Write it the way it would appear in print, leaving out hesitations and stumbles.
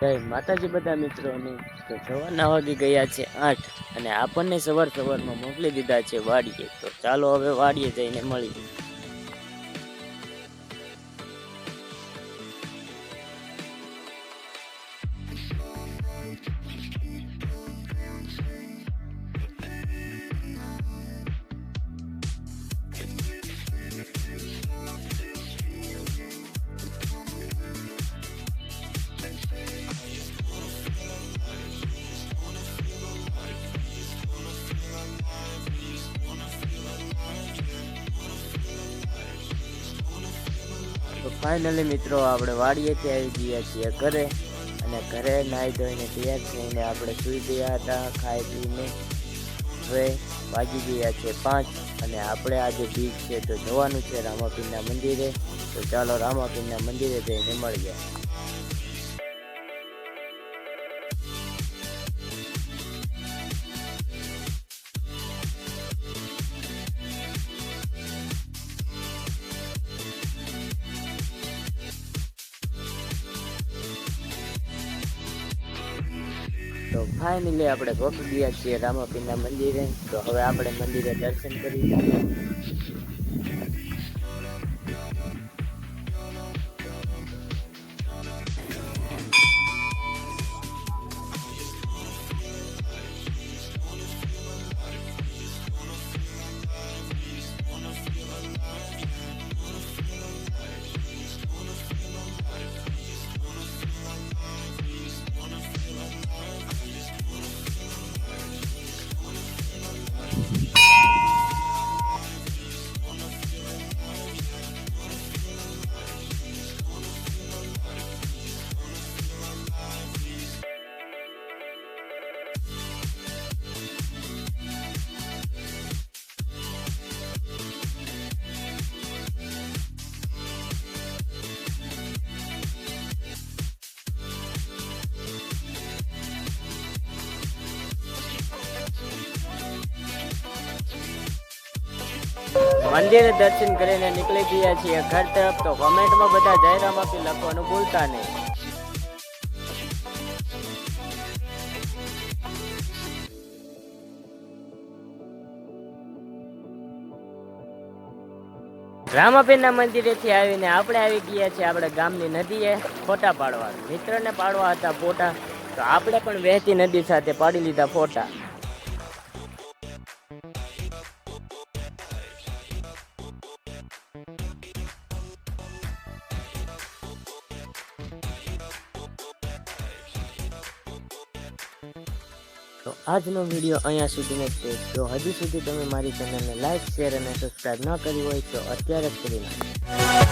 જય માતાજી બધા મિત્રોને. તો સવારના વાગી ગયા છે 8 અને આપણને સવારમાં મોકલી દીધા છે વાડીએ. તો ચાલો હવે વાડીએ જઈને મળીએ. તો ફાઇનલી મિત્રો આપણે વાડીએથી આવી ગયા છીએ ઘરે, અને ઘરે નાહી ધોઈને તૈયાર થઈને આપણે સૂઈ ગયા હતા ખાઈ પીને. હવે વાગી ગયા છે 5 અને આપણે આજે બીજ છે તો જવાનું છે રામાપીરના મંદિરે. તો ચાલો રામાપીરના મંદિરે જઈને મળીએ. તો ફાઇનલી આપણે પહોંચી ગયા છીએ રામાપીરના મંદિરે. તો હવે આપણે મંદિરે દર્શન કરી લઈએ. મંદિરે દર્શન કરીને નીકળી ગયા છીએ ઘર તરફ. તો કોમેન્ટમાં બધા જય રામાપી લખવાનું ભૂલતા નહીં. રામાપીરના મંદિરેથી આવીને આપણે આવી ગયા છીએ આપણે ગામની નદીએ ફોટા પાડવા. મિત્રને પાડવા હતા ફોટા, તો આપણે પણ વહેતી નદી સાથે પાડી લીધા ફોટા. તો આજનો વિડીયો અહીંયા સુધીનો જ છે. જો હજી સુધી તમે મારી ચેનલને લાઈક, શેર અને સબસ્ક્રાઈબ ન કરી હોય તો અત્યારે જ કરી નાખો.